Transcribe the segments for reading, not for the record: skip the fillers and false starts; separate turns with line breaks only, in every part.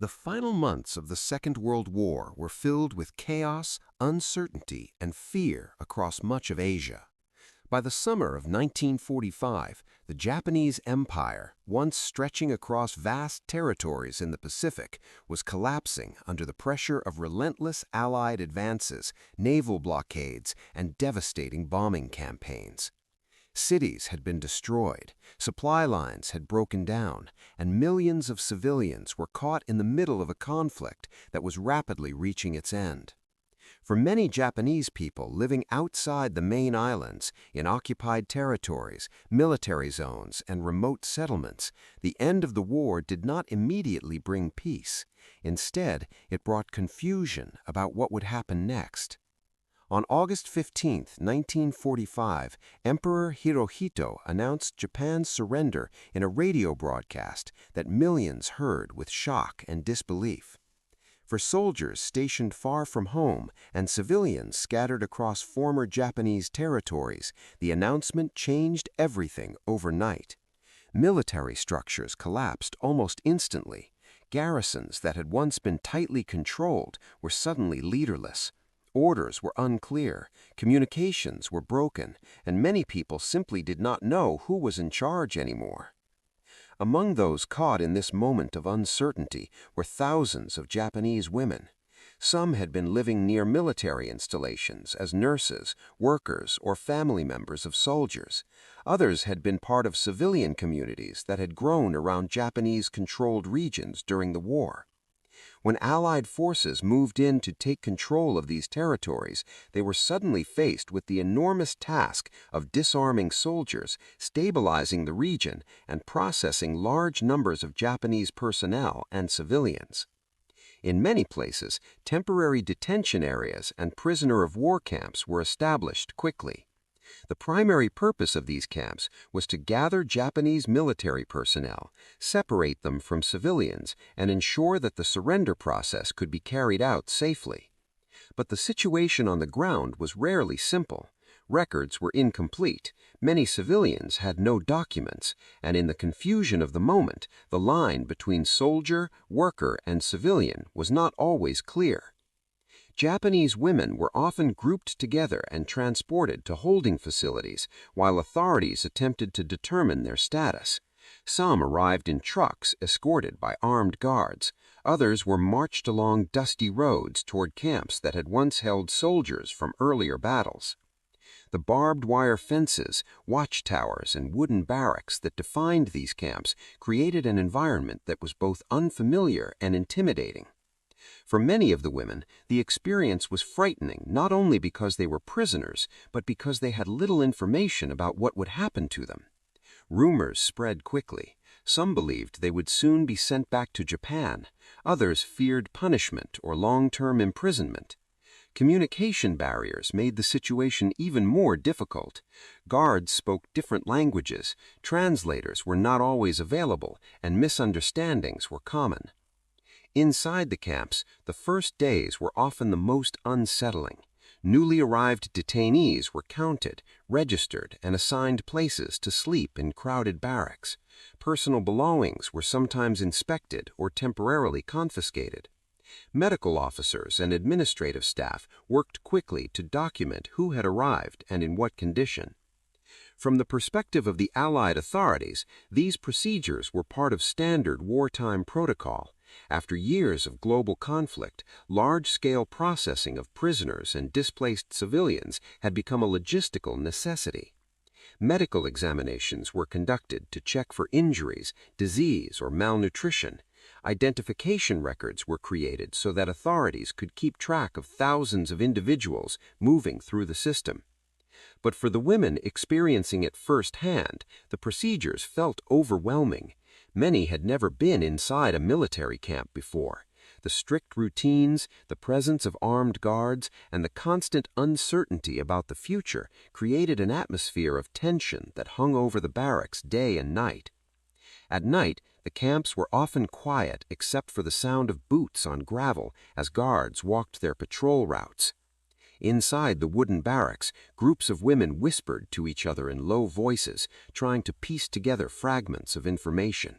The final months of the Second World War were filled with chaos, uncertainty, and fear across much of Asia. By the summer of 1945, the Japanese Empire, once stretching across vast territories in the Pacific, was collapsing under the pressure of relentless Allied advances, naval blockades, and devastating bombing campaigns. Cities had been destroyed, supply lines had broken down, and millions of civilians were caught in the middle of a conflict that was rapidly reaching its end. For many Japanese people living outside the main islands, in occupied territories, military zones, and remote settlements, the end of the war did not immediately bring peace. Instead, it brought confusion about what would happen next. On August 15, 1945, Emperor Hirohito announced Japan's surrender in a radio broadcast that millions heard with shock and disbelief. For soldiers stationed far from home and civilians scattered across former Japanese territories, the announcement changed everything overnight. Military structures collapsed almost instantly. Garrisons that had once been tightly controlled were suddenly leaderless. Orders were unclear, communications were broken, and many people simply did not know who was in charge anymore. Among those caught in this moment of uncertainty were thousands of Japanese women. Some had been living near military installations as nurses, workers, or family members of soldiers. Others had been part of civilian communities that had grown around Japanese-controlled regions during the war. When Allied forces moved in to take control of these territories, they were suddenly faced with the enormous task of disarming soldiers, stabilizing the region, and processing large numbers of Japanese personnel and civilians. In many places, temporary detention areas and prisoner-of-war camps were established quickly. The primary purpose of these camps was to gather Japanese military personnel, separate them from civilians, and ensure that the surrender process could be carried out safely. But the situation on the ground was rarely simple. Records were incomplete, many civilians had no documents, and in the confusion of the moment, the line between soldier, worker, and civilian was not always clear. Japanese women were often grouped together and transported to holding facilities, while authorities attempted to determine their status. Some arrived in trucks escorted by armed guards. Others were marched along dusty roads toward camps that had once held soldiers from earlier battles. The barbed wire fences, watchtowers, and wooden barracks that defined these camps created an environment that was both unfamiliar and intimidating. For many of the women, the experience was frightening not only because they were prisoners, but because they had little information about what would happen to them. Rumors spread quickly. Some believed they would soon be sent back to Japan. Others feared punishment or long-term imprisonment. Communication barriers made the situation even more difficult. Guards spoke different languages, translators were not always available, and misunderstandings were common. Inside the camps, the first days were often the most unsettling. Newly arrived detainees were counted, registered, and assigned places to sleep in crowded barracks. Personal belongings were sometimes inspected or temporarily confiscated. Medical officers and administrative staff worked quickly to document who had arrived and in what condition. From the perspective of the Allied authorities, these procedures were part of standard wartime protocol. After years of global conflict, large-scale processing of prisoners and displaced civilians had become a logistical necessity. Medical examinations were conducted to check for injuries, disease, or malnutrition. Identification records were created so that authorities could keep track of thousands of individuals moving through the system. But for the women experiencing it firsthand, the procedures felt overwhelming. Many had never been inside a military camp before. The strict routines, the presence of armed guards, and the constant uncertainty about the future created an atmosphere of tension that hung over the barracks day and night. At night, the camps were often quiet except for the sound of boots on gravel as guards walked their patrol routes. Inside the wooden barracks, groups of women whispered to each other in low voices, trying to piece together fragments of information.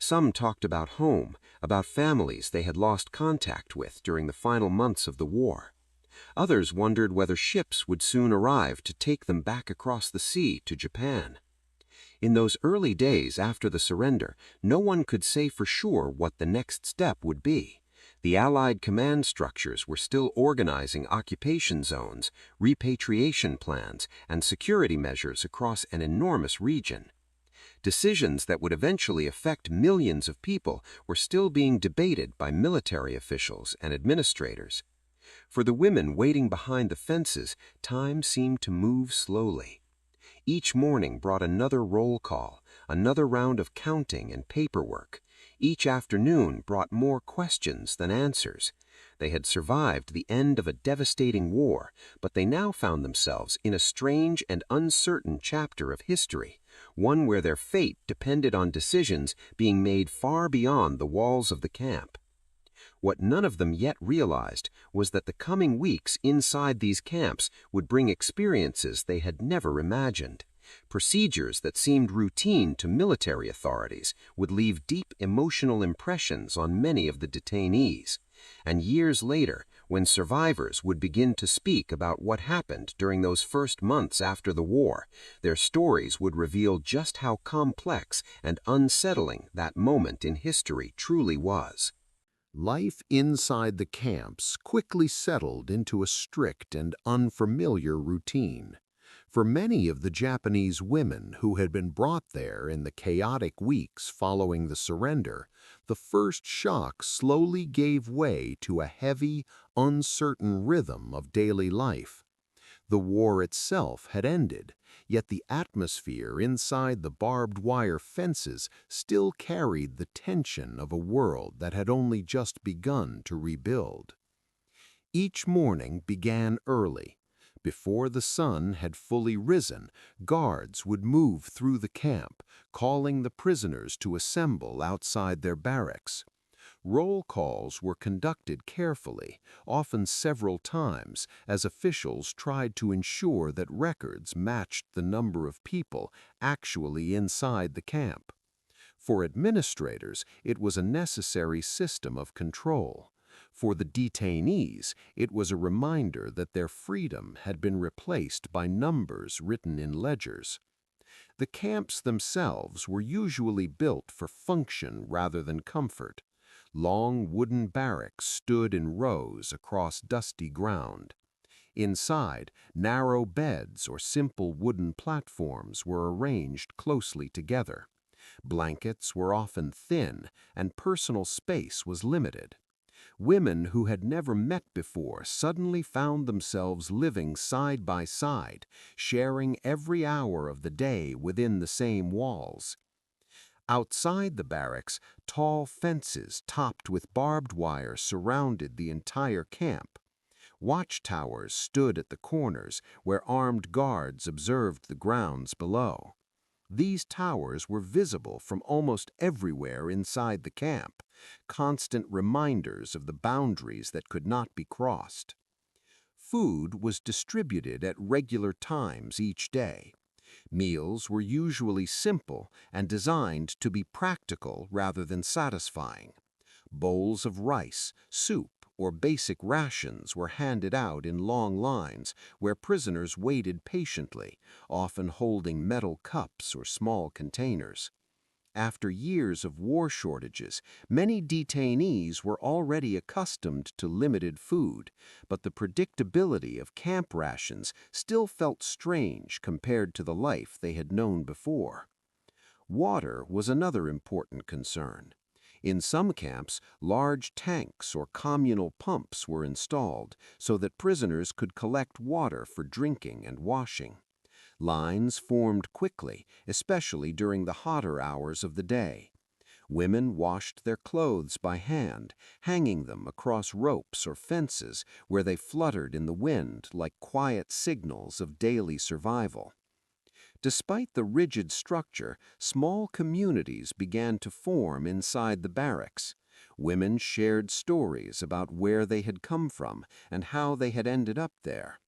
Some talked about home, about families they had lost contact with during the final months of the war. Others wondered whether ships would soon arrive to take them back across the sea to Japan. In those early days after the surrender, no one could say for sure what the next step would be. The Allied command structures were still organizing occupation zones, repatriation plans, and security measures across an enormous region. Decisions that would eventually affect millions of people were still being debated by military officials and administrators. For the women waiting behind the fences, time seemed to move slowly. Each morning brought another roll call, another round of counting and paperwork. Each afternoon brought more questions than answers. They had survived the end of a devastating war, but they now found themselves in a strange and uncertain chapter of history, one where their fate depended on decisions being made far beyond the walls of the camp. What none of them yet realized was that the coming weeks inside these camps would bring experiences they had never imagined. Procedures that seemed routine to military authorities would leave deep emotional impressions on many of the detainees. And years later, when survivors would begin to speak about what happened during those first months after the war, their stories would reveal just how complex and unsettling that moment in history truly was. Life inside the camps quickly settled into a strict and unfamiliar routine. For many of the Japanese women who had been brought there in the chaotic weeks following the surrender, the first shock slowly gave way to a heavy, uncertain rhythm of daily life. The war itself had ended, yet the atmosphere inside the barbed wire fences still carried the tension of a world that had only just begun to rebuild. Each morning began early. Before the sun had fully risen, guards would move through the camp, calling the prisoners to assemble outside their barracks. Roll calls were conducted carefully, often several times, as officials tried to ensure that records matched the number of people actually inside the camp. For administrators, it was a necessary system of control. For the detainees, it was a reminder that their freedom had been replaced by numbers written in ledgers. The camps themselves were usually built for function rather than comfort. Long wooden barracks stood in rows across dusty ground. Inside, narrow beds or simple wooden platforms were arranged closely together. Blankets were often thin, and personal space was limited. Women who had never met before suddenly found themselves living side by side, sharing every hour of the day within the same walls. Outside the barracks, tall fences topped with barbed wire surrounded the entire camp. Watchtowers stood at the corners where armed guards observed the grounds below. These towers were visible from almost everywhere inside the camp, constant reminders of the boundaries that could not be crossed. Food was distributed at regular times each day. Meals were usually simple and designed to be practical rather than satisfying. Bowls of rice, soup, or basic rations were handed out in long lines where prisoners waited patiently, often holding metal cups or small containers. After years of war shortages, many detainees were already accustomed to limited food, but the predictability of camp rations still felt strange compared to the life they had known before. Water was another important concern. In some camps, large tanks or communal pumps were installed so that prisoners could collect water for drinking and washing. Lines formed quickly, especially during the hotter hours of the day. Women washed their clothes by hand, hanging them across ropes or fences where they fluttered in the wind like quiet signals of daily survival. Despite the rigid structure, small communities began to form inside the barracks. Women shared stories about where they had come from and how they had ended up there.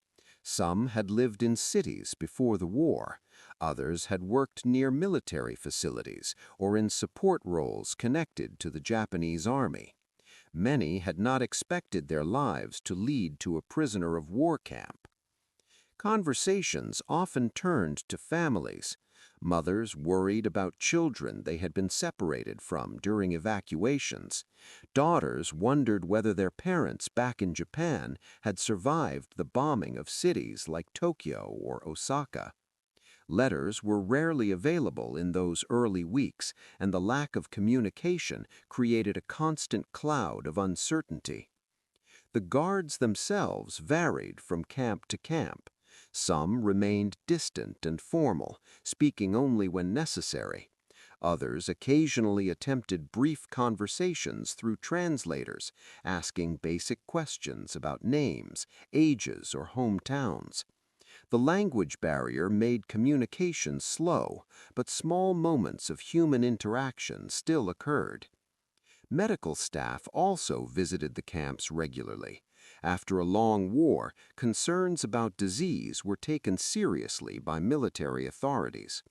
Some had lived in cities before the war. Others had worked near military facilities or in support roles connected to the Japanese army. Many had not expected their lives to lead to a prisoner of war camp. Conversations often turned to families. Mothers worried about children they had been separated from during evacuations. Daughters wondered whether their parents back in Japan had survived the bombing of cities like Tokyo or Osaka. Letters were rarely available in those early weeks, and the lack of communication created a constant cloud of uncertainty. The guards themselves varied from camp to camp. Some remained distant and formal, speaking only when necessary. Others occasionally attempted brief conversations through translators, asking basic questions about names, ages, or hometowns. The language barrier made communication slow, but small moments of human interaction still occurred. Medical staff also visited the camps regularly. After a long war, concerns about disease were taken seriously by military authorities.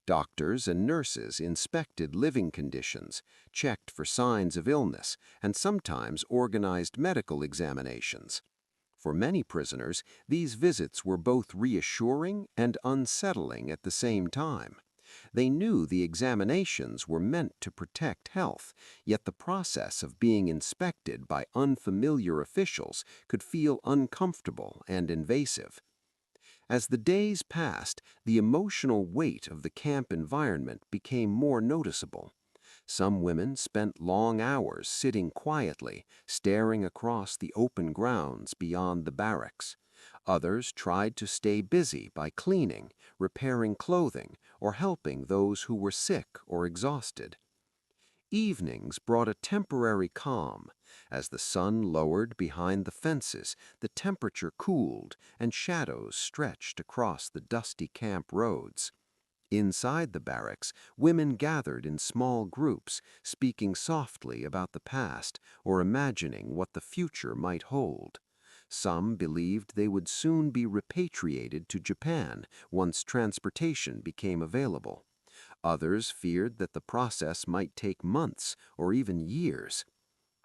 Doctors and nurses inspected living conditions, checked for signs of illness, and sometimes organized medical examinations. For many prisoners, these visits were both reassuring and unsettling at the same time. They knew the examinations were meant to protect health, yet the process of being inspected by unfamiliar officials could feel uncomfortable and invasive. As the days passed, the emotional weight of the camp environment became more noticeable. Some women spent long hours sitting quietly, staring across the open grounds beyond the barracks. Others tried to stay busy by cleaning, repairing clothing, or helping those who were sick or exhausted. Evenings brought a temporary calm. As the sun lowered behind the fences, the temperature cooled and shadows stretched across the dusty camp roads. Inside the barracks, women gathered in small groups, speaking softly about the past or imagining what the future might hold. Some believed they would soon be repatriated to Japan once transportation became available. Others feared that the process might take months or even years.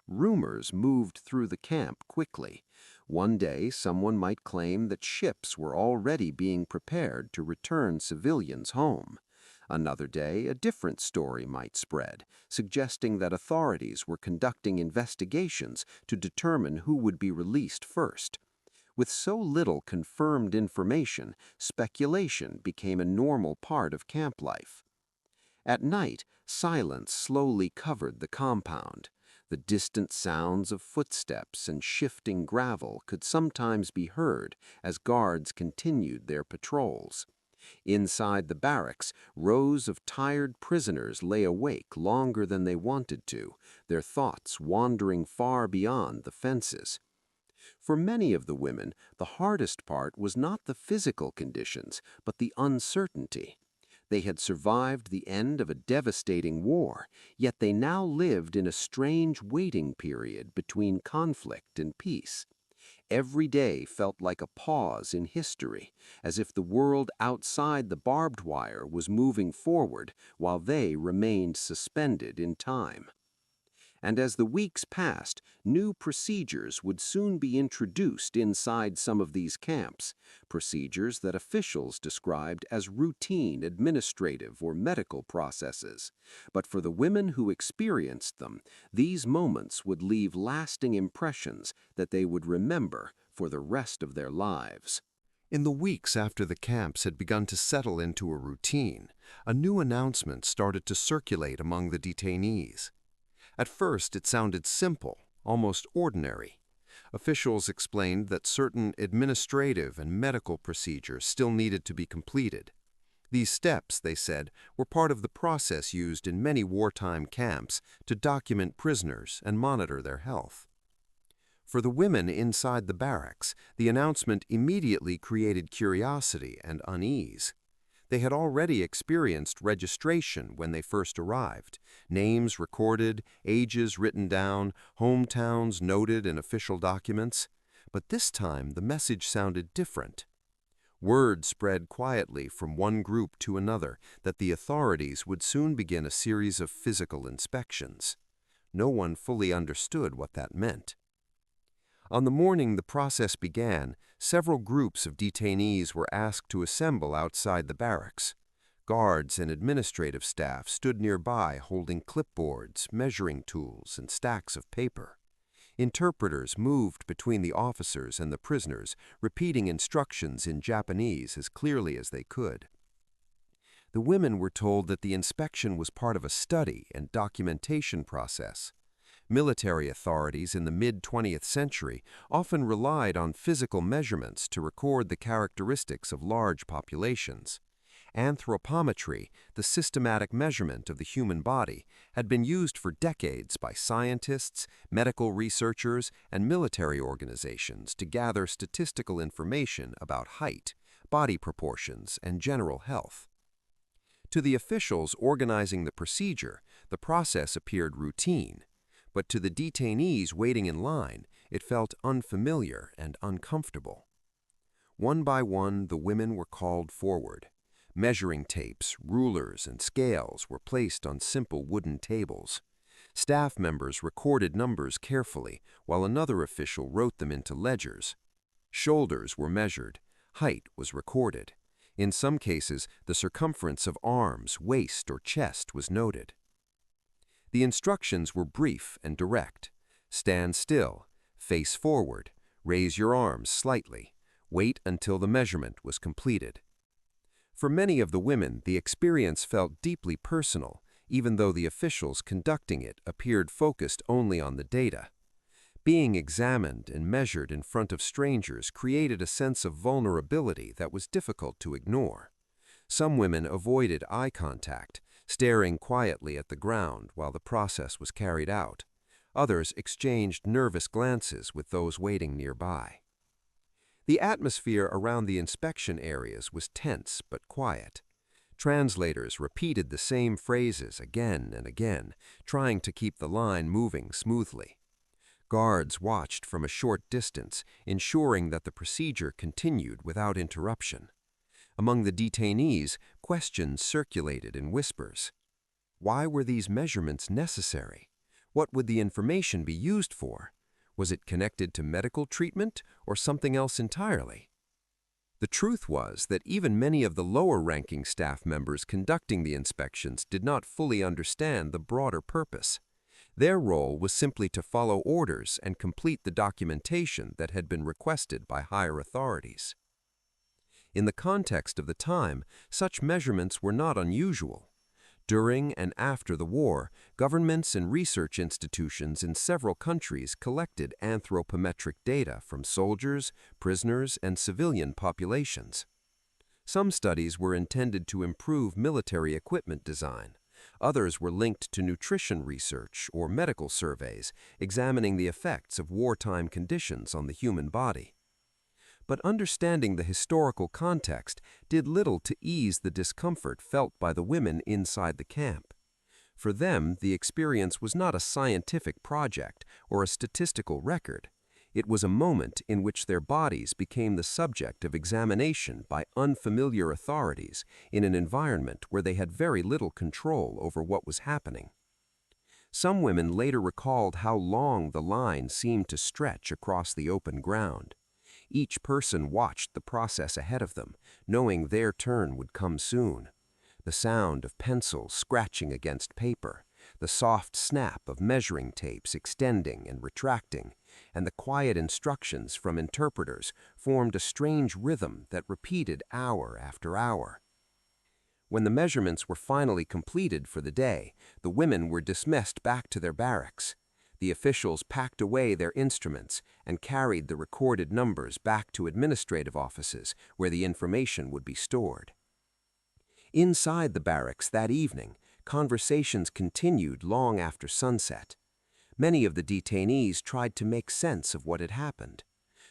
Rumors moved through the camp quickly. One day, someone might claim that ships were already being prepared to return civilians home. Another day, a different story might spread, suggesting that authorities were conducting investigations to determine who would be released first. With so little confirmed information, speculation became a normal part of camp life. At night, silence slowly covered the compound. The distant sounds of footsteps and shifting gravel could sometimes be heard as guards continued their patrols. Inside the barracks, rows of tired prisoners lay awake longer than they wanted to, their thoughts wandering far beyond the fences. For many of the women, the hardest part was not the physical conditions, but the uncertainty. They had survived the end of a devastating war, yet they now lived in a strange waiting period between conflict and peace. Every day felt like a pause in history, as if the world outside the barbed wire was moving forward while they remained suspended in time. And as the weeks passed, new procedures would soon be introduced inside some of these camps, procedures that officials described as routine administrative or medical processes. But for the women who experienced them, these moments would leave lasting impressions that they would remember for the rest of their lives. In the weeks after the camps had begun to settle into a routine, a new announcement started to circulate among the detainees. At first, it sounded simple, almost ordinary. Officials explained that certain administrative and medical procedures still needed to be completed. These steps, they said, were part of the process used in many wartime camps to document prisoners and monitor their health. For the women inside the barracks, the announcement immediately created curiosity and unease. They had already experienced registration when they first arrived, names recorded, ages written down, hometowns noted in official documents. But this time the message sounded different. Word spread quietly from one group to another that the authorities would soon begin a series of physical inspections. No one fully understood what that meant. On the morning the process began, several groups of detainees were asked to assemble outside the barracks. Guards and administrative staff stood nearby holding clipboards, measuring tools, and stacks of paper. Interpreters moved between the officers and the prisoners, repeating instructions in Japanese as clearly as they could. The women were told that the inspection was part of a study and documentation process. Military authorities in the mid-20th century often relied on physical measurements to record the characteristics of large populations. Anthropometry, the systematic measurement of the human body, had been used for decades by scientists, medical researchers, and military organizations to gather statistical information about height, body proportions, and general health. To the officials organizing the procedure, the process appeared routine, but to the detainees waiting in line, it felt unfamiliar and uncomfortable. One by one, the women were called forward. Measuring tapes, rulers, and scales were placed on simple wooden tables. Staff members recorded numbers carefully, while another official wrote them into ledgers. Shoulders were measured. Height was recorded. In some cases, the circumference of arms, waist, or chest was noted. The instructions were brief and direct. Stand still, face forward, raise your arms slightly, wait until the measurement was completed. For many of the women, the experience felt deeply personal, even though the officials conducting it appeared focused only on the data. Being examined and measured in front of strangers created a sense of vulnerability that was difficult to ignore. Some women avoided eye contact, staring quietly at the ground while the process was carried out. Others exchanged nervous glances with those waiting nearby. The atmosphere around the inspection areas was tense but quiet. Translators repeated the same phrases again and again, trying to keep the line moving smoothly. Guards watched from a short distance, ensuring that the procedure continued without interruption. Among the detainees, questions circulated in whispers. Why were these measurements necessary? What would the information be used for? Was it connected to medical treatment or something else entirely? The truth was that even many of the lower-ranking staff members conducting the inspections did not fully understand the broader purpose. Their role was simply to follow orders and complete the documentation that had been requested by higher authorities. In the context of the time, such measurements were not unusual. During and after the war, governments and research institutions in several countries collected anthropometric data from soldiers, prisoners, and civilian populations. Some studies were intended to improve military equipment design. Others were linked to nutrition research or medical surveys, examining the effects of wartime conditions on the human body. But understanding the historical context did little to ease the discomfort felt by the women inside the camp. For them, the experience was not a scientific project or a statistical record. It was a moment in which their bodies became the subject of examination by unfamiliar authorities in an environment where they had very little control over what was happening. Some women later recalled how long the line seemed to stretch across the open ground. Each person watched the process ahead of them, knowing their turn would come soon. The sound of pencils scratching against paper, the soft snap of measuring tapes extending and retracting, and the quiet instructions from interpreters formed a strange rhythm that repeated hour after hour. When the measurements were finally completed for the day, the women were dismissed back to their barracks. The officials packed away their instruments and carried the recorded numbers back to administrative offices where the information would be stored. Inside the barracks that evening, conversations continued long after sunset. Many of the detainees tried to make sense of what had happened.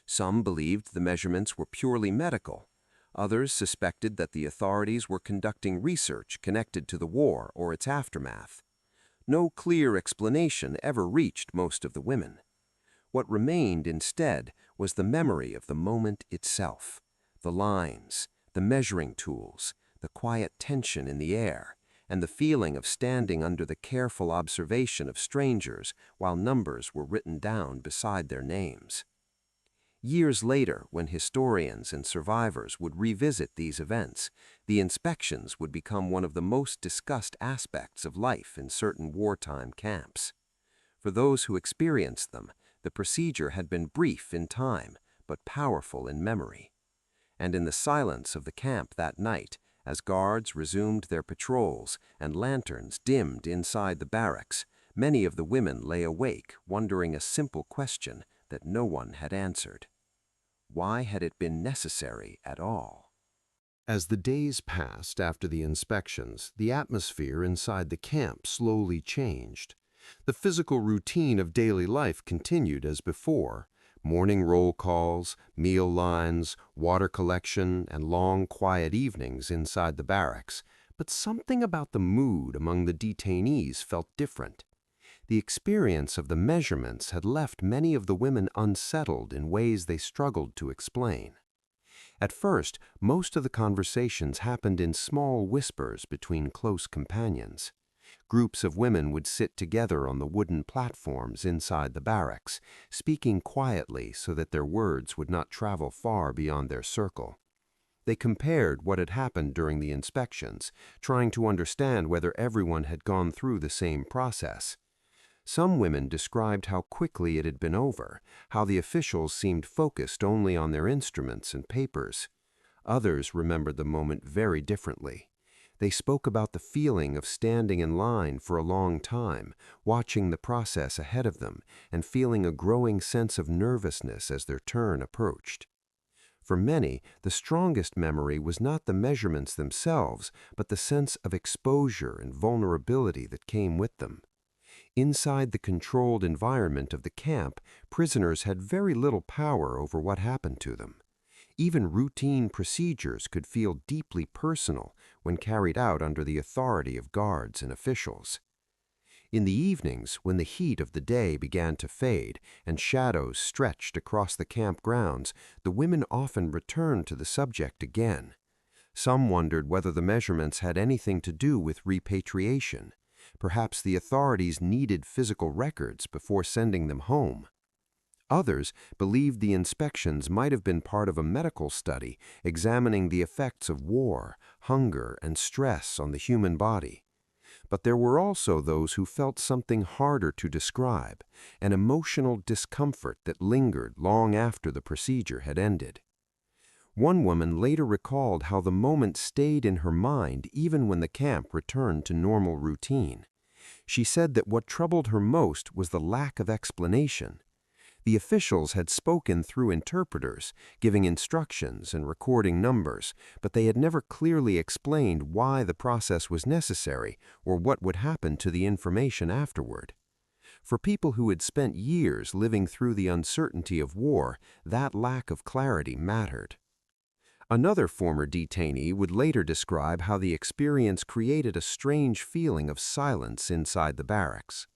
Some believed the measurements were purely medical. Others suspected that the authorities were conducting research connected to the war or its aftermath. No clear explanation ever reached most of the women. What remained instead was the memory of the moment itself, The lines, the measuring tools, the quiet tension in the air, and the feeling of standing under the careful observation of strangers while numbers were written down beside their names. Years later, when historians and survivors would revisit these events, the inspections would become one of the most discussed aspects of life in certain wartime camps. For those who experienced them, the procedure had been brief in time, but powerful in memory. And in the silence of the camp that night, as guards resumed their patrols and lanterns dimmed inside the barracks, many of the women lay awake, wondering a simple question that no one had answered. Why had it been necessary at all? As the days passed after the inspections, the atmosphere inside the camp slowly changed. The physical routine of daily life continued as before: morning roll calls, meal lines, water collection, and long, quiet evenings inside the barracks. But something about the mood among the detainees felt different. The experience of the measurements had left many of the women unsettled in ways they struggled to explain. At first, most of the conversations happened in small whispers between close companions. Groups of women would sit together on the wooden platforms inside the barracks, speaking quietly so that their words would not travel far beyond their circle. They compared what had happened during the inspections, trying to understand whether everyone had gone through the same process. Some women described how quickly it had been over, how the officials seemed focused only on their instruments and papers. Others remembered the moment very differently. They spoke about the feeling of standing in line for a long time, watching the process ahead of them, and feeling a growing sense of nervousness as their turn approached. For many, the strongest memory was not the measurements themselves, but the sense of exposure and vulnerability that came with them. Inside the controlled environment of the camp, prisoners had very little power over what happened to them. Even routine procedures could feel deeply personal when carried out under the authority of guards and officials. In the evenings, when the heat of the day began to fade and shadows stretched across the camp grounds, the women often returned to the subject again. Some wondered whether the measurements had anything to do with repatriation. Perhaps the authorities needed physical records before sending them home. Others believed the inspections might have been part of a medical study examining the effects of war, hunger, and stress on the human body. But there were also those who felt something harder to describe, an emotional discomfort that lingered long after the procedure had ended. One woman later recalled how the moment stayed in her mind even when the camp returned to normal routine. She said that what troubled her most was the lack of explanation. The officials had spoken through interpreters, giving instructions and recording numbers, but they had never clearly explained why the process was necessary or what would happen to the information afterward. For people who had spent years living through the uncertainty of war, that lack of clarity mattered. Another former detainee would later describe how the experience created a strange feeling of silence inside the barracks.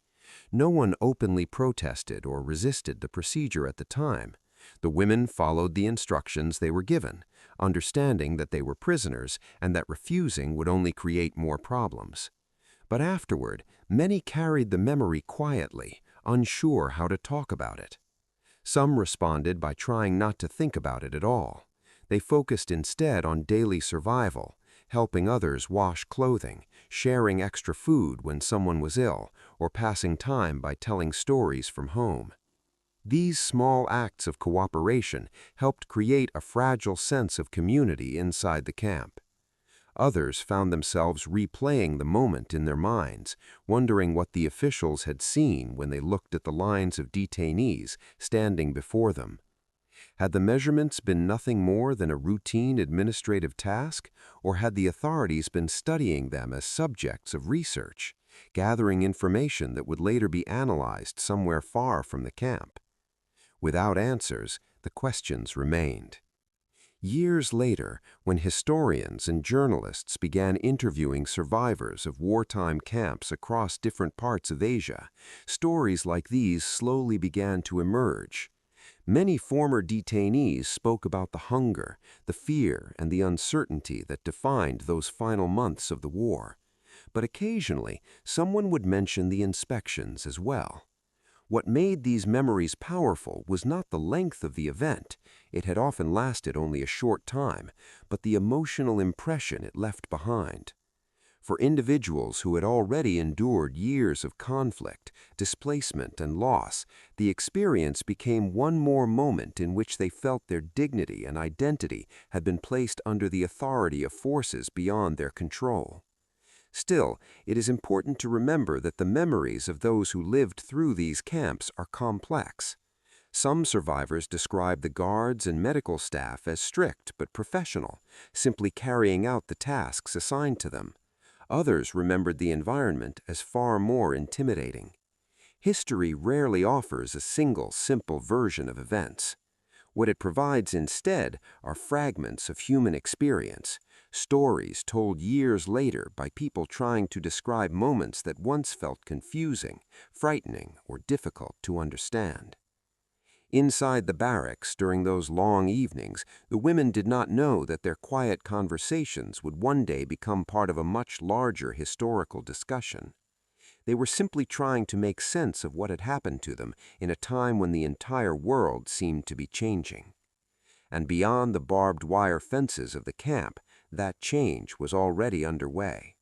No one openly protested or resisted the procedure at the time. The women followed the instructions they were given, understanding that they were prisoners and that refusing would only create more problems. But afterward, many carried the memory quietly, unsure how to talk about it. Some responded by trying not to think about it at all. They focused instead on daily survival, helping others wash clothing, sharing extra food when someone was ill, or passing time by telling stories from home. These small acts of cooperation helped create a fragile sense of community inside the camp. Others found themselves replaying the moment in their minds, wondering what the officials had seen when they looked at the lines of detainees standing before them. Had the measurements been nothing more than a routine administrative task, or had the authorities been studying them as subjects of research, gathering information that would later be analyzed somewhere far from the camp? Without answers, the questions remained. Years later, when historians and journalists began interviewing survivors of wartime camps across different parts of Asia, stories like these slowly began to emerge. Many former detainees spoke about the hunger, the fear, and the uncertainty that defined those final months of the war. But occasionally, someone would mention the inspections as well. What made these memories powerful was not the length of the event, it had often lasted only a short time, but the emotional impression it left behind. For individuals who had already endured years of conflict, displacement, and loss, the experience became one more moment in which they felt their dignity and identity had been placed under the authority of forces beyond their control. Still, it is important to remember that the memories of those who lived through these camps are complex. Some survivors describe the guards and medical staff as strict but professional, simply carrying out the tasks assigned to them. Others remembered the environment as far more intimidating. History rarely offers a single, simple version of events. What it provides instead are fragments of human experience, stories told years later by people trying to describe moments that once felt confusing, frightening, or difficult to understand. Inside the barracks during those long evenings, the women did not know that their quiet conversations would one day become part of a much larger historical discussion. They were simply trying to make sense of what had happened to them in a time when the entire world seemed to be changing. And beyond the barbed wire fences of the camp, that change was already underway.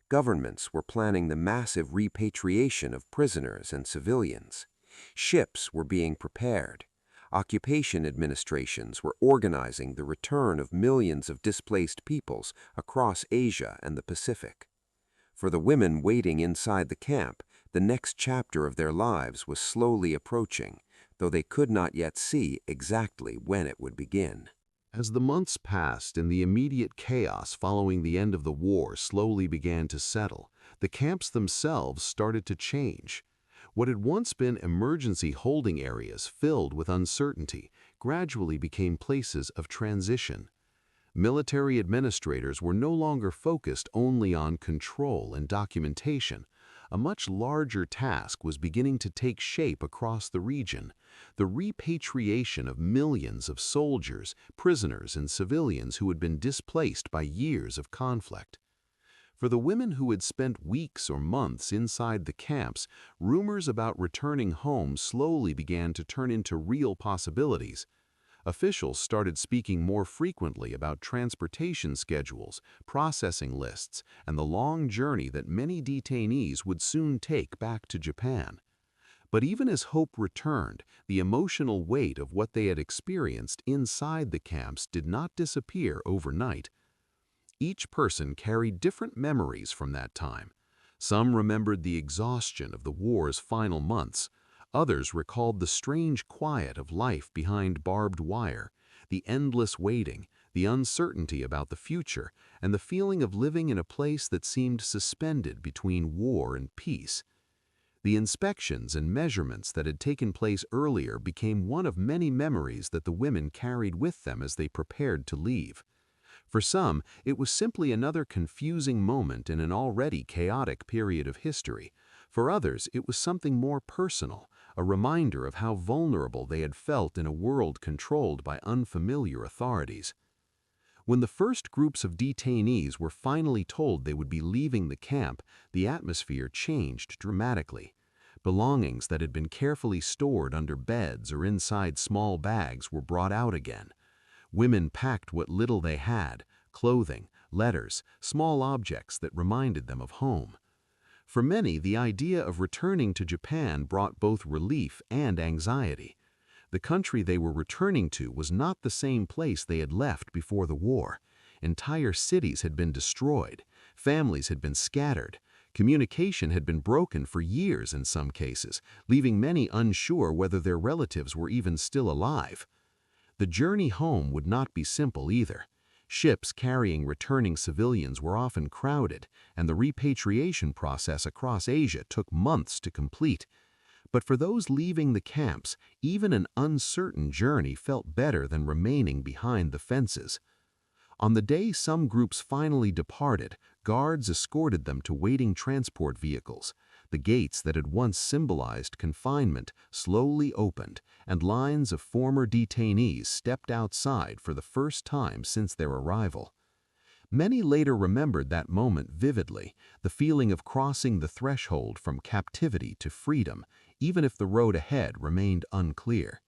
Governments were planning the massive repatriation of prisoners and civilians. Ships were being prepared. Occupation administrations were organizing the return of millions of displaced peoples across Asia and the Pacific. For the women waiting inside the camp, the next chapter of their lives was slowly approaching, though they could not yet see exactly when it would begin. As the months passed and the immediate chaos following the end of the war slowly began to settle, the camps themselves started to change. What had once been emergency holding areas filled with uncertainty gradually became places of transition. Military administrators were no longer focused only on control and documentation. A much larger task was beginning to take shape across the region: the repatriation of millions of soldiers, prisoners, and civilians who had been displaced by years of conflict. For the women who had spent weeks or months inside the camps, rumors about returning home slowly began to turn into real possibilities. Officials started speaking more frequently about transportation schedules, processing lists, and the long journey that many detainees would soon take back to Japan. But even as hope returned, the emotional weight of what they had experienced inside the camps did not disappear overnight. Each person carried different memories from that time. Some remembered the exhaustion of the war's final months. Others recalled the strange quiet of life behind barbed wire, the endless waiting, the uncertainty about the future, and the feeling of living in a place that seemed suspended between war and peace. The inspections and measurements that had taken place earlier became one of many memories that the women carried with them as they prepared to leave. For some, it was simply another confusing moment in an already chaotic period of history. For others, it was something more personal, a reminder of how vulnerable they had felt in a world controlled by unfamiliar authorities. When the first groups of detainees were finally told they would be leaving the camp, the atmosphere changed dramatically. Belongings that had been carefully stored under beds or inside small bags were brought out again. Women packed what little they had: clothing, letters, small objects that reminded them of home. For many, the idea of returning to Japan brought both relief and anxiety. The country they were returning to was not the same place they had left before the war. Entire cities had been destroyed, families had been scattered, communication had been broken for years in some cases, leaving many unsure whether their relatives were even still alive. The journey home would not be simple either. Ships carrying returning civilians were often crowded, and the repatriation process across Asia took months to complete. But for those leaving the camps, even an uncertain journey felt better than remaining behind the fences. On the day some groups finally departed, guards escorted them to waiting transport vehicles.
The gates that had once symbolized confinement slowly opened, and lines of former detainees stepped outside for the first time since their arrival. Many later remembered that moment vividly, the feeling of crossing the threshold from captivity to freedom, even if the road ahead remained unclear.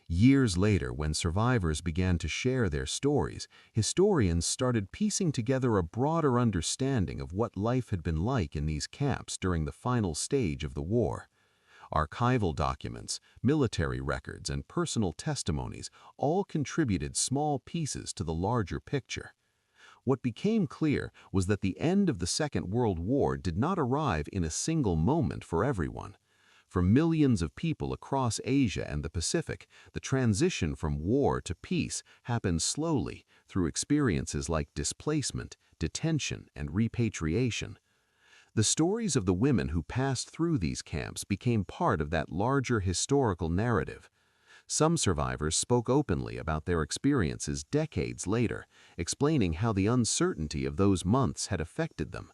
Years later, when survivors began to share their stories, historians started piecing together a broader understanding of what life had been like in these camps during the final stage of the war. Archival documents, military records, and personal testimonies all contributed small pieces to the larger picture. What became clear was that the end of the Second World War did not arrive in a single moment for everyone. For millions of people across Asia and the Pacific, the transition from war to peace happened slowly through experiences like displacement, detention, and repatriation. The stories of the women who passed through these camps became part of that larger historical narrative. Some survivors spoke openly about their experiences decades later, explaining how the uncertainty of those months had affected them.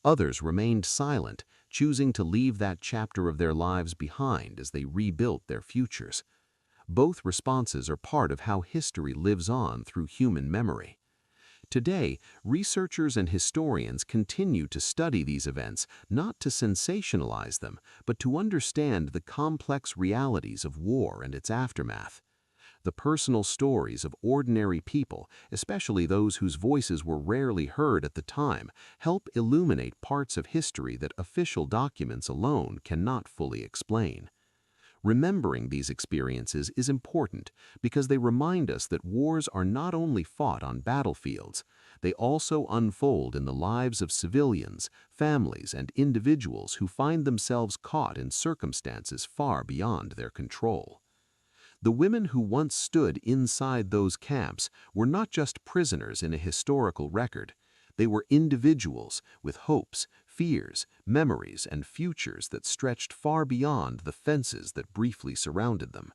Others remained silent, choosing to leave that chapter of their lives behind as they rebuilt their futures. Both responses are part of how history lives on through human memory. Today, researchers and historians continue to study these events not to sensationalize them, but to understand the complex realities of war and its aftermath. The personal stories of ordinary people, especially those whose voices were rarely heard at the time, help illuminate parts of history that official documents alone cannot fully explain. Remembering these experiences is important because they remind us that wars are not only fought on battlefields, they also unfold in the lives of civilians, families, and individuals who find themselves caught in circumstances far beyond their control. The women who once stood inside those camps were not just prisoners in a historical record. They were individuals with hopes, fears, memories, and futures that stretched far beyond the fences that briefly surrounded them.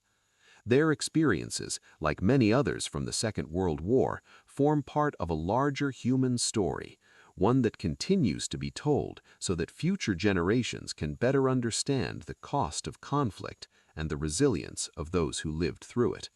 Their experiences, like many others from the Second World War, form part of a larger human story, one that continues to be told so that future generations can better understand the cost of conflict and the resilience of those who lived through it.